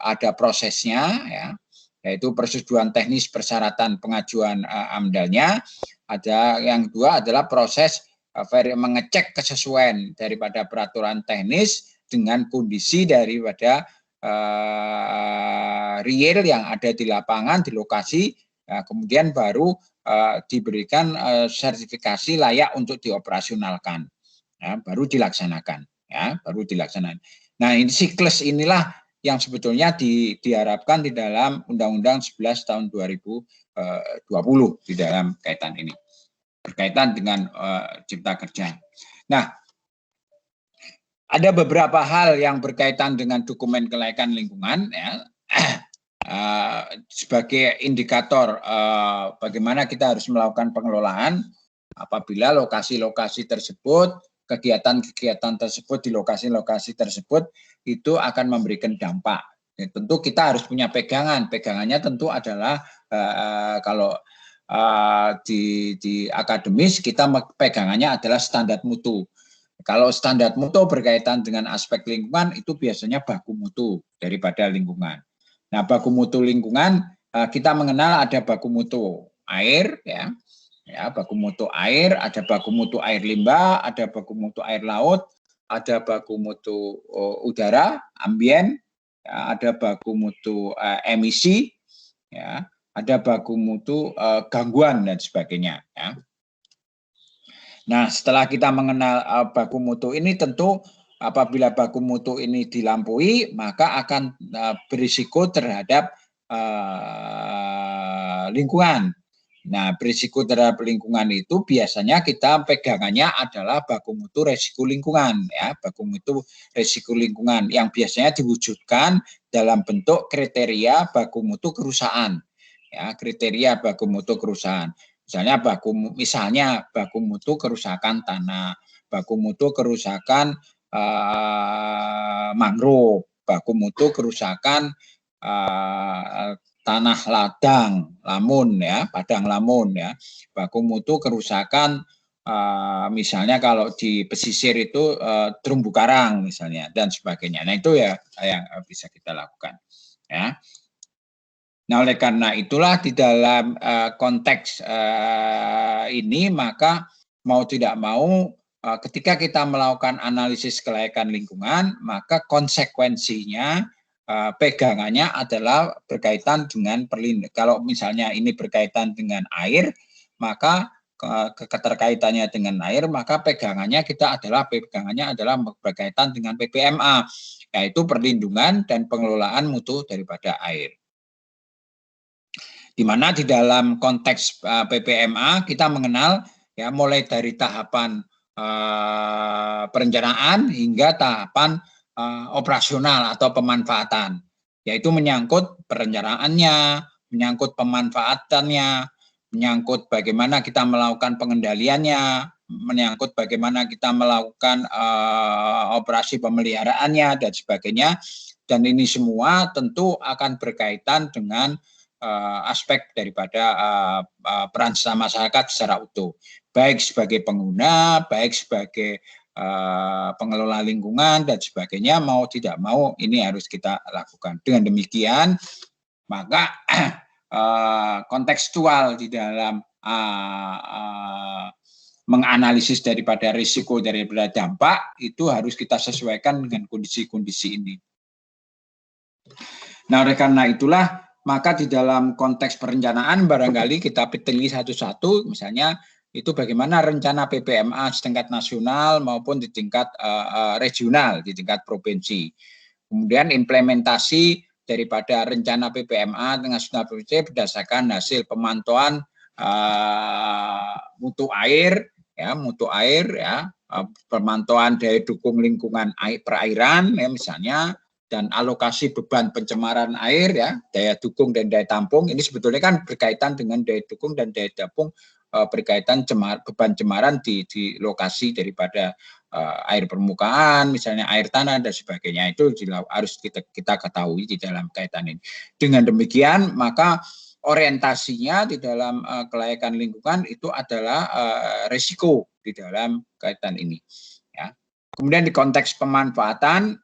ada prosesnya ya, yaitu persetujuan teknis persyaratan pengajuan AMDAL-nya. Ada yang kedua adalah proses mengecek kesesuaian daripada peraturan teknis dengan kondisi daripada real yang ada di lapangan, di lokasi, kemudian baru diberikan sertifikasi layak untuk dioperasionalkan, ya, baru dilaksanakan, ya, baru dilaksanakan. Nah, ini siklus inilah yang sebetulnya diharapkan di dalam Undang-Undang 11 tahun 2020 di dalam kaitan ini, berkaitan dengan Cipta Kerja. Nah, ada beberapa hal yang berkaitan dengan dokumen kelayakan lingkungan ya, sebagai indikator bagaimana kita harus melakukan pengelolaan apabila lokasi-lokasi tersebut, kegiatan-kegiatan tersebut di lokasi-lokasi tersebut itu akan memberikan dampak. Ya, tentu kita harus punya pegangan. Pegangannya tentu adalah kalau di akademis kita pegangannya adalah standar mutu. Kalau standar mutu berkaitan dengan aspek lingkungan itu biasanya baku mutu daripada lingkungan. Nah, baku mutu lingkungan kita mengenal ada baku mutu air ya, baku mutu air, ada baku mutu air limbah, ada baku mutu air laut, ada baku mutu udara ambien, ya, ada baku mutu emisi, ya, ada baku mutu gangguan dan sebagainya. Ya. Nah, setelah kita mengenal baku mutu ini, tentu apabila baku mutu ini dilampaui, maka akan berisiko terhadap lingkungan. Nah, berisiko terhadap lingkungan itu biasanya kita pegangannya adalah baku mutu resiko lingkungan, ya, baku mutu resiko lingkungan yang biasanya diwujudkan dalam bentuk kriteria baku mutu kerusakan, ya, kriteria baku mutu kerusakan. Misalnya baku mutu kerusakan tanah, baku mutu kerusakan mangrove, baku mutu kerusakan tanah ladang, lamun ya, padang lamun ya, baku mutu kerusakan misalnya kalau di pesisir itu terumbu karang misalnya dan sebagainya. Nah itu ya yang bisa kita lakukan ya. Nah, oleh karena itulah di dalam konteks ini maka mau tidak mau ketika kita melakukan analisis kelayakan lingkungan maka konsekuensinya pegangannya adalah berkaitan dengan perlindungan. Kalau misalnya ini berkaitan dengan air, maka keterkaitannya dengan air, maka pegangannya adalah berkaitan dengan PPMA, yaitu perlindungan dan pengelolaan mutu daripada air. Di mana di dalam konteks PPMA kita mengenal ya mulai dari tahapan perencanaan hingga tahapan operasional atau pemanfaatan, yaitu menyangkut perencanaannya, menyangkut pemanfaatannya, menyangkut bagaimana kita melakukan pengendaliannya, menyangkut bagaimana kita melakukan operasi pemeliharaannya dan sebagainya. Dan ini semua tentu akan berkaitan dengan aspek daripada peran serta masyarakat secara utuh, baik sebagai pengguna, baik sebagai pengelola lingkungan dan sebagainya, mau tidak mau ini harus kita lakukan. Dengan demikian, maka kontekstual di dalam menganalisis daripada risiko daripada dampak itu harus kita sesuaikan dengan kondisi-kondisi ini. Nah, oleh karena itulah maka di dalam konteks perencanaan barangkali kita pilih satu-satu, misalnya itu bagaimana rencana PPMA setingkat nasional maupun di tingkat regional, di tingkat provinsi. Kemudian implementasi daripada rencana PPMA nasional provinsi berdasarkan hasil pemantauan mutu air, pemantauan daya dukung lingkungan perairan, ya misalnya, dan alokasi beban pencemaran air ya, daya dukung dan daya tampung ini sebetulnya kan berkaitan dengan daya dukung dan daya tampung berkaitan beban cemaran di lokasi daripada air permukaan, misalnya air tanah dan sebagainya, itu harus kita ketahui di dalam kaitan ini. Dengan demikian maka orientasinya di dalam kelayakan lingkungan itu adalah risiko di dalam kaitan ini ya. Kemudian di konteks pemanfaatan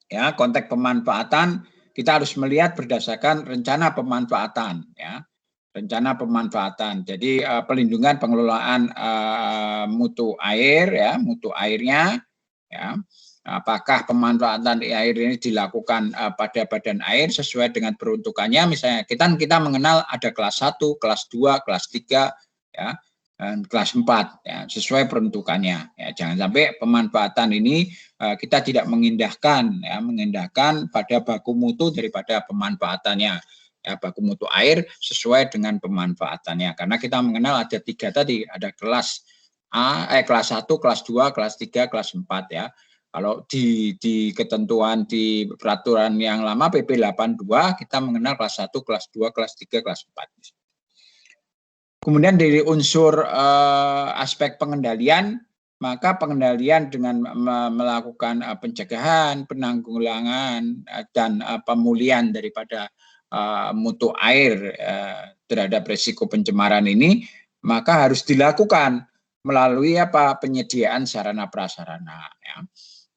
ya, konteks pemanfaatan kita harus melihat berdasarkan rencana pemanfaatan ya. Rencana pemanfaatan. Jadi pelindungan pengelolaan mutu air ya, mutu airnya ya. Apakah pemanfaatan air ini dilakukan pada badan air sesuai dengan peruntukannya, misalnya kita mengenal ada kelas 1, kelas 2, kelas 3 ya. Dan kelas 4 ya, sesuai peruntukannya ya. Jangan sampai pemanfaatan ini kita tidak mengindahkan pada baku mutu daripada pemanfaatannya ya, baku mutu air sesuai dengan pemanfaatannya, karena kita mengenal ada 3 tadi, ada kelas kelas 1, kelas 2, kelas 3, kelas 4 ya. Kalau di ketentuan di peraturan yang lama PP 82 kita mengenal kelas 1, kelas 2, kelas 3, kelas 4. Kemudian dari unsur aspek pengendalian, maka pengendalian dengan melakukan pencegahan, penanggulangan dan pemulihan daripada mutu air terhadap risiko pencemaran ini, maka harus dilakukan melalui penyediaan sarana prasarana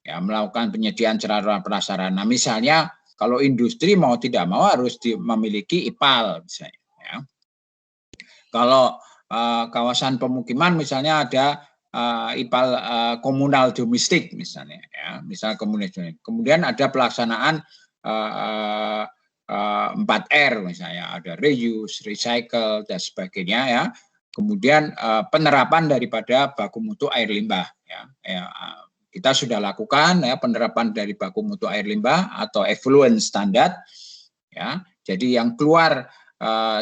ya, melakukan penyediaan sarana prasarana. Misalnya kalau industri mau tidak mau harus memiliki IPAL misalnya ya. Kalau kawasan pemukiman misalnya ada IPAL komunal domestik misalnya ya, misal kemudian ada pelaksanaan 4R misalnya, ada reuse, recycle dan sebagainya ya. Kemudian penerapan daripada baku mutu air limbah ya. Kita sudah lakukan ya penerapan dari baku mutu air limbah atau effluent standard ya. Jadi yang keluar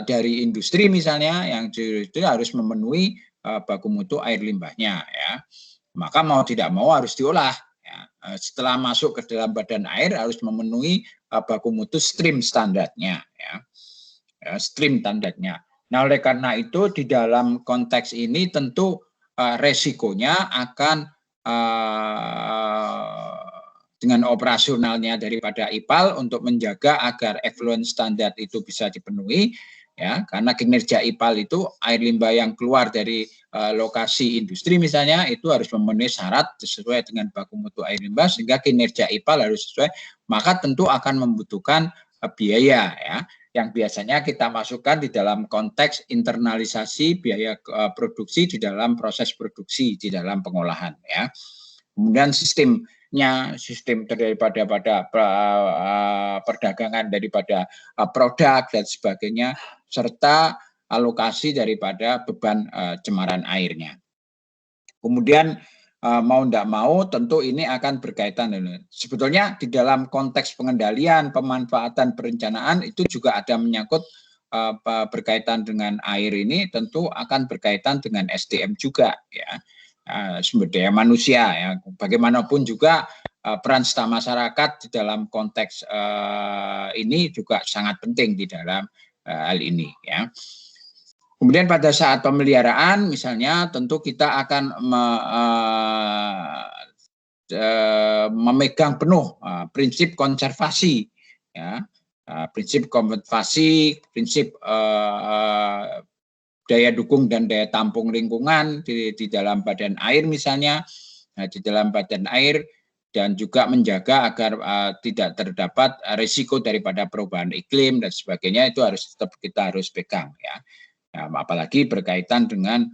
dari industri misalnya, yang itu harus memenuhi baku mutu air limbahnya ya, maka mau tidak mau harus diolah ya. Setelah masuk ke dalam badan air harus memenuhi baku mutu stream standarnya ya, stream standarnya. Nah, oleh karena itu di dalam konteks ini tentu resikonya akan dengan operasionalnya daripada IPAL untuk menjaga agar effluent standard itu bisa dipenuhi, ya, karena kinerja IPAL itu air limbah yang keluar dari lokasi industri misalnya itu harus memenuhi syarat sesuai dengan baku mutu air limbah, sehingga kinerja IPAL harus sesuai, maka tentu akan membutuhkan biaya, ya, yang biasanya kita masukkan di dalam konteks internalisasi biaya produksi di dalam proses produksi di dalam pengolahan, ya. Kemudian sistem daripada perdagangan daripada produk dan sebagainya, serta alokasi daripada beban cemaran airnya. Kemudian mau tidak mau tentu ini akan berkaitan. Sebetulnya di dalam konteks pengendalian, pemanfaatan, perencanaan itu juga ada menyangkut berkaitan dengan air ini, tentu akan berkaitan dengan SDM juga, ya. Sumber daya manusia, ya. Bagaimanapun juga peran serta masyarakat di dalam konteks ini juga sangat penting di dalam hal ini, ya. Kemudian pada saat pemeliharaan misalnya tentu kita akan memegang penuh prinsip konservasi, ya. Prinsip konservasi, prinsip daya dukung dan daya tampung lingkungan di dalam badan air misalnya, di dalam badan air, dan juga menjaga agar tidak terdapat risiko daripada perubahan iklim dan sebagainya, itu harus tetap kita harus pegang, ya. Apalagi berkaitan dengan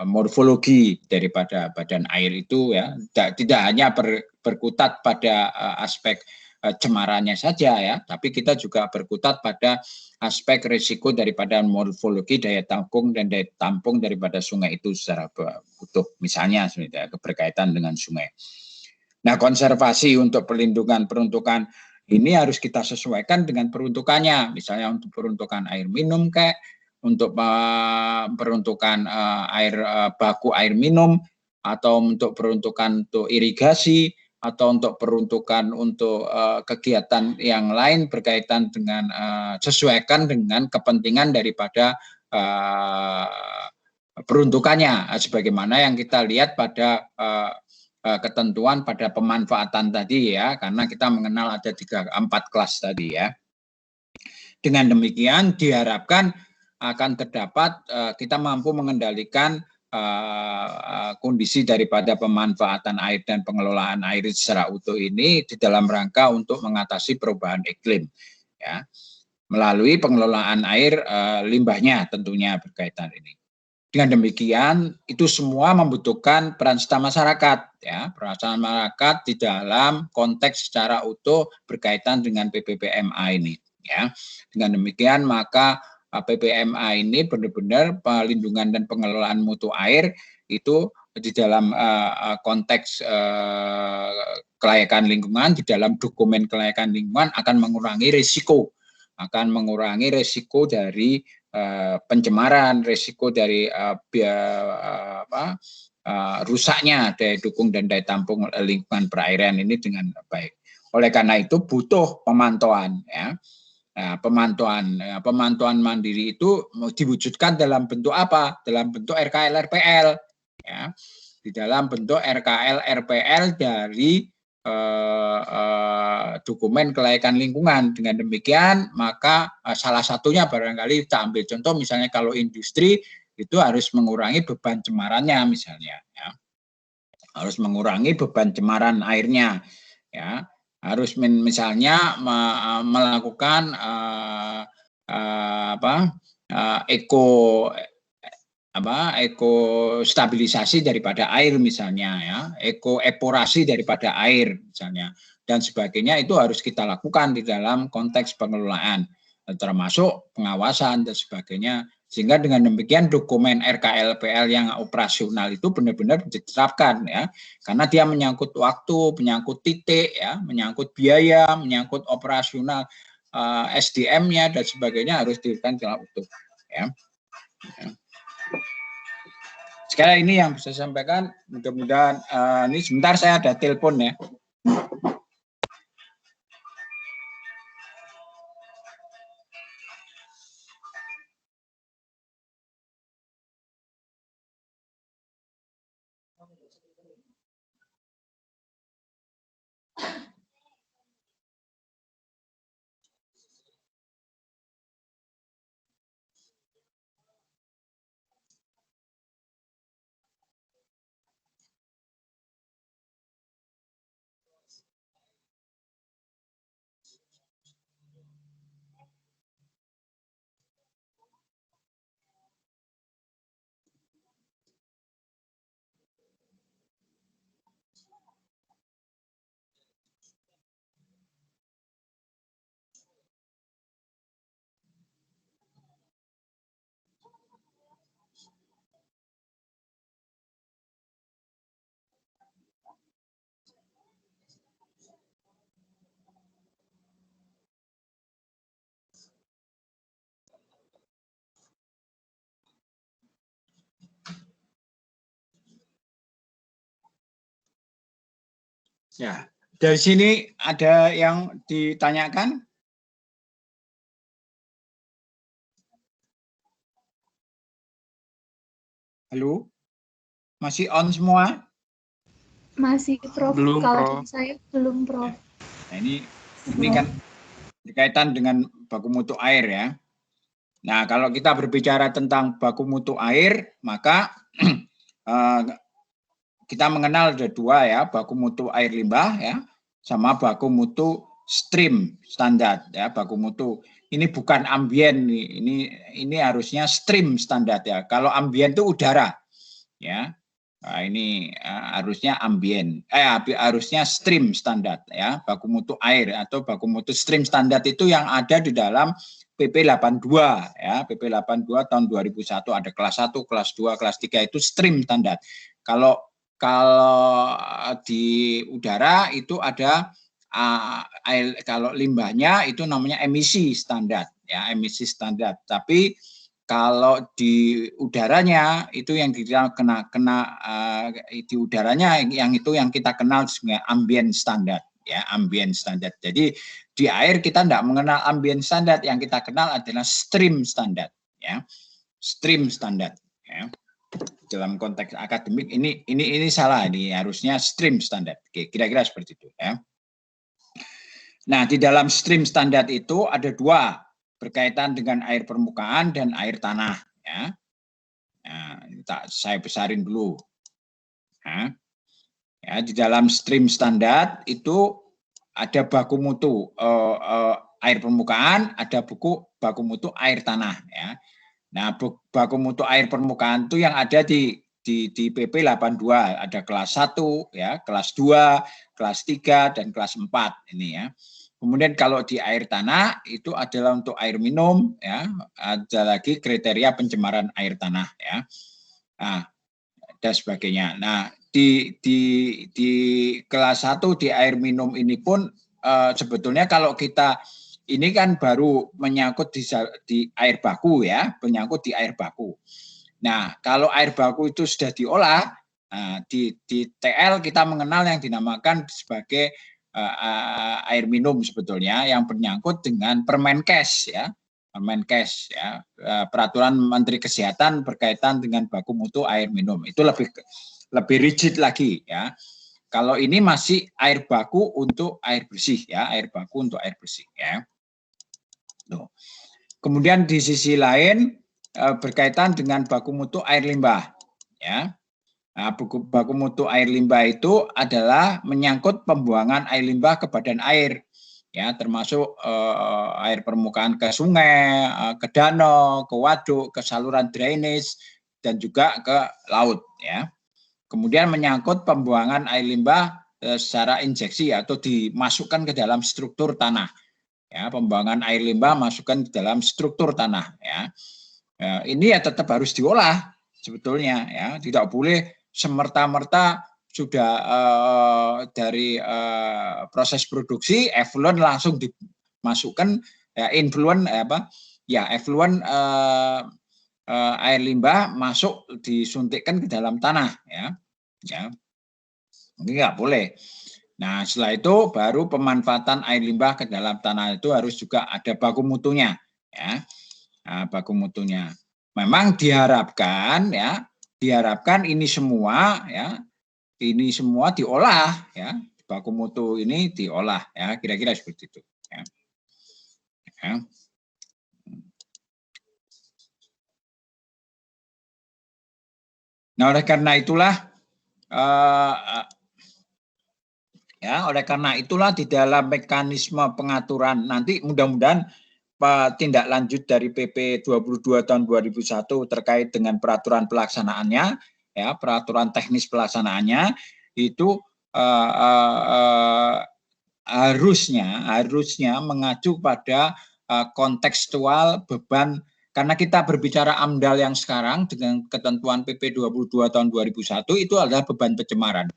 morfologi daripada badan air itu, ya, tidak hanya berkutat pada aspek cemarannya saja, ya, tapi kita juga berkutat pada aspek risiko daripada morfologi daya tampung dan daya tampung daripada sungai itu secara utuh, misalnya berkaitan dengan sungai. Nah, konservasi untuk perlindungan peruntukan ini harus kita sesuaikan dengan peruntukannya, misalnya untuk peruntukan air minum kayak untuk peruntukan air baku air minum, atau untuk peruntukan untuk irigasi, atau untuk peruntukan untuk kegiatan yang lain berkaitan dengan sesuaikan dengan kepentingan daripada peruntukannya, sebagaimana yang kita lihat pada ketentuan pada pemanfaatan tadi, ya, karena kita mengenal ada 4 kelas tadi, ya. Dengan demikian diharapkan akan terdapat kita mampu mengendalikan kondisi daripada pemanfaatan air dan pengelolaan air secara utuh ini di dalam rangka untuk mengatasi perubahan iklim, ya, melalui pengelolaan air limbahnya tentunya berkaitan ini. Dengan demikian itu semua membutuhkan peran serta masyarakat, ya, peran serta masyarakat di dalam konteks secara utuh berkaitan dengan PPPMA ini, ya. Dengan demikian maka PPMA ini benar-benar pelindungan dan pengelolaan mutu air itu di dalam konteks kelayakan lingkungan, di dalam dokumen kelayakan lingkungan akan mengurangi risiko dari pencemaran, risiko dari rusaknya daya dukung dan daya tampung lingkungan perairan ini dengan baik. Oleh karena itu butuh pemantauan, ya. Nah, pemantauan mandiri itu diwujudkan dalam bentuk apa? Dalam bentuk RKL RPL, ya. Di dalam bentuk RKL RPL dari dokumen kelayakan lingkungan. Dengan demikian maka salah satunya barangkali kita ambil contoh misalnya kalau industri itu harus mengurangi beban cemarannya misalnya, ya. Harus mengurangi beban cemaran airnya, ya. Harus misalnya melakukan eko stabilisasi daripada air misalnya, ya, eko eporasi daripada air misalnya, dan sebagainya, itu harus kita lakukan di dalam konteks pengelolaan termasuk pengawasan dan sebagainya, sehingga dengan demikian dokumen RKLPL yang operasional itu benar-benar diterapkan, ya, karena dia menyangkut waktu, menyangkut titik, ya, menyangkut biaya, menyangkut operasional SDM-nya dan sebagainya harus diberikan secara utuh, ya. Sekarang ini yang bisa saya sampaikan, mudah-mudahan ini sebentar saya ada telepon, ya. Ya, dari sini ada yang ditanyakan? Halo? Masih on semua? Masih, Prof. Belum, Kalau Prof. saya belum, Prof. Nah, ini kan berkaitan dengan baku mutu air ya. Nah, kalau kita berbicara tentang baku mutu air, maka kita mengenal ada dua ya, baku mutu air limbah ya, sama baku mutu stream standar ya, baku mutu ini bukan ambien, ini harusnya stream standar ya. Kalau ambien itu udara ya. Nah, ini harusnya ambien, harusnya stream standar ya, baku mutu air atau baku mutu stream standar itu yang ada di dalam PP 82 ya, PP 82 tahun 2001 ada kelas 1, kelas 2, kelas 3 itu stream standar. Kalau di udara itu ada kalau limbahnya itu namanya emisi standar ya, emisi standar. Tapi kalau di udaranya itu yang kita kena di udaranya yang itu yang kita kenal sebagai ambient standar ya, ambient standar. Jadi di air kita tidak mengenal ambient standar, yang kita kenal adalah stream standar ya, stream standar ya. Dalam konteks akademik ini salah, ini harusnya stream standar. Oke, kira-kira seperti itu ya. Nah, di dalam stream standar itu ada dua, berkaitan dengan air permukaan dan air tanah ya. Nah, saya besarin dulu. Nah, ya, di dalam stream standar itu ada baku mutu air permukaan, ada baku mutu air tanah ya. Nah, baku mutu air permukaan itu yang ada di PP 82 ada kelas 1 ya, kelas 2, kelas 3 dan kelas 4 ini ya. Kemudian kalau di air tanah itu adalah untuk air minum ya, ada lagi kriteria pencemaran air tanah ya. Nah, dan sebagainya. Nah, di kelas 1 di air minum ini pun sebetulnya kalau kita ini kan baru menyangkut di air baku ya, menyangkut di air baku. Nah, kalau air baku itu sudah diolah, di TL kita mengenal yang dinamakan sebagai air minum sebetulnya yang menyangkut dengan Permenkes ya, Permenkes ya, peraturan Menteri Kesehatan berkaitan dengan baku mutu air minum itu lebih rigid lagi ya. Kalau ini masih air baku untuk air bersih ya, air baku untuk air bersih ya. Tuh. Kemudian di sisi lain berkaitan dengan baku mutu air limbah ya. Nah, baku mutu air limbah itu adalah menyangkut pembuangan air limbah ke badan air, ya termasuk air permukaan ke sungai, ke danau, ke waduk, ke saluran drainase dan juga ke laut, ya. Kemudian menyangkut pembuangan air limbah secara injeksi atau dimasukkan ke dalam struktur tanah, ya pembuangan air limbah masukkan ke dalam struktur tanah, ya. Ini ya tetap harus diolah sebetulnya, ya tidak boleh semerta-merta sudah dari proses produksi effluent langsung dimasukkan ya, effluent air limbah masuk disuntikkan ke dalam tanah ya ini nggak boleh. Nah setelah itu baru pemanfaatan air limbah ke dalam tanah itu harus juga ada baku mutunya ya. Nah, baku mutunya memang diharapkan ini semua diolah ya, baku mutu ini diolah ya, kira-kira seperti itu ya. Ya. Nah, oleh karena itulah di dalam mekanisme pengaturan nanti mudah-mudahan tindak lanjut dari PP 22 tahun 2001 terkait dengan peraturan pelaksanaannya, ya peraturan teknis pelaksanaannya itu harusnya mengacu pada kontekstual beban, karena kita berbicara AMDAL yang sekarang dengan ketentuan PP 22 tahun 2001 itu adalah beban pencemaran.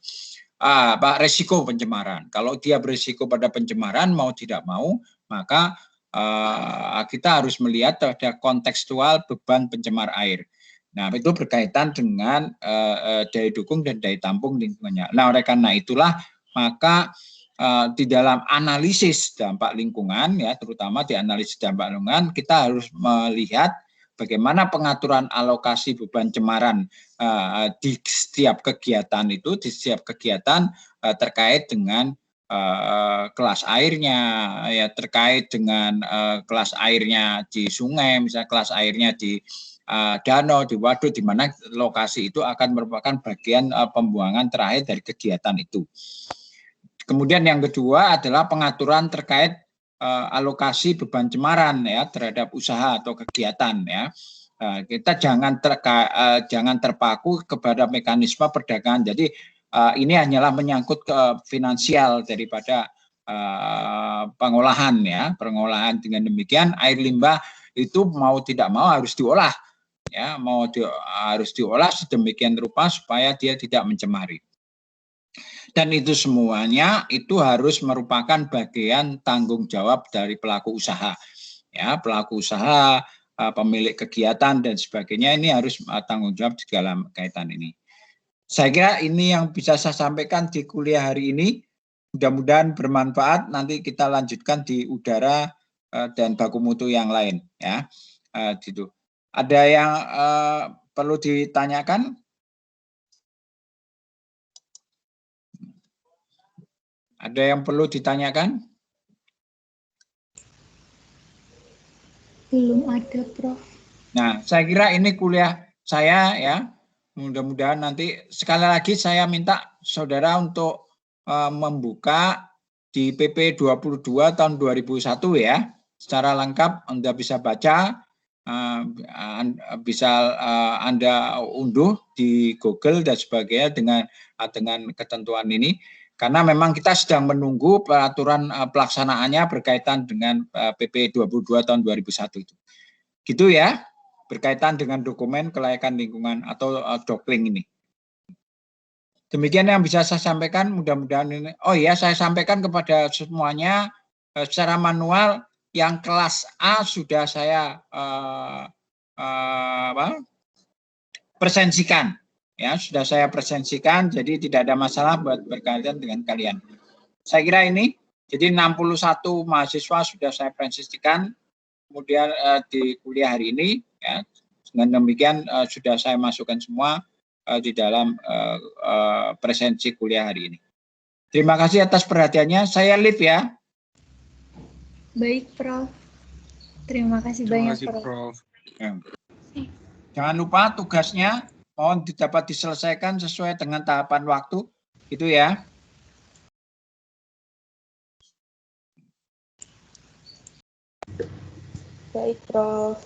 Resiko pencemaran. Kalau dia berisiko pada pencemaran mau tidak mau, maka kita harus melihat pada kontekstual beban pencemar air. Nah, itu berkaitan dengan daya dukung dan daya tampung lingkungannya. Nah, oleh karena itulah maka di dalam analisis dampak lingkungan, ya terutama di analisis dampak lingkungan, kita harus melihat bagaimana pengaturan alokasi beban cemaran di setiap kegiatan itu, di setiap kegiatan terkait dengan kelas airnya, ya terkait dengan kelas airnya di sungai, misalnya kelas airnya di danau, di waduk, di mana lokasi itu akan merupakan bagian pembuangan terakhir dari kegiatan itu. Kemudian yang kedua adalah pengaturan terkait alokasi beban cemaran ya terhadap usaha atau kegiatan ya. Kita jangan terpaku kepada mekanisme perdagangan. Jadi ini hanyalah menyangkut ke finansial daripada pengolahan ya. Pengolahan dengan demikian air limbah itu mau tidak mau harus diolah ya, harus diolah sedemikian rupa supaya dia tidak mencemari. Dan itu semuanya itu harus merupakan bagian tanggung jawab dari pelaku usaha. Ya, pelaku usaha, pemilik kegiatan dan sebagainya ini harus tanggung jawab di dalam kaitan ini. Saya kira ini yang bisa saya sampaikan di kuliah hari ini. Mudah-mudahan bermanfaat. Nanti kita lanjutkan di udara dan baku mutu yang lain ya. Gitu. Ada yang perlu ditanyakan? Ada yang perlu ditanyakan? Belum ada, Prof. Nah, saya kira ini kuliah saya ya. Mudah-mudahan nanti sekali lagi saya minta saudara untuk membuka di PP 22 tahun 2001 ya. Secara lengkap Anda bisa baca, bisa Anda unduh di Google dan sebagainya dengan ketentuan ini. Karena memang kita sedang menunggu peraturan pelaksanaannya berkaitan dengan PP 22 tahun 2001 itu. Gitu ya, berkaitan dengan dokumen kelayakan lingkungan atau dokling ini. Demikian yang bisa saya sampaikan, mudah-mudahan ini. Oh ya, saya sampaikan kepada semuanya secara manual yang kelas A sudah saya presensikan. Ya, sudah saya presensikan, jadi tidak ada masalah buat berkaitan dengan kalian. Saya kira ini, jadi 61 mahasiswa sudah saya presensikan, kemudian di kuliah hari ini, ya, dengan demikian sudah saya masukkan semua di dalam presensi kuliah hari ini. Terima kasih atas perhatiannya, saya Liv ya. Baik, Prof. Terima kasih banyak, Prof. Ya. Jangan lupa tugasnya mohon dapat diselesaikan sesuai dengan tahapan waktu, itu ya. Baik, Prof.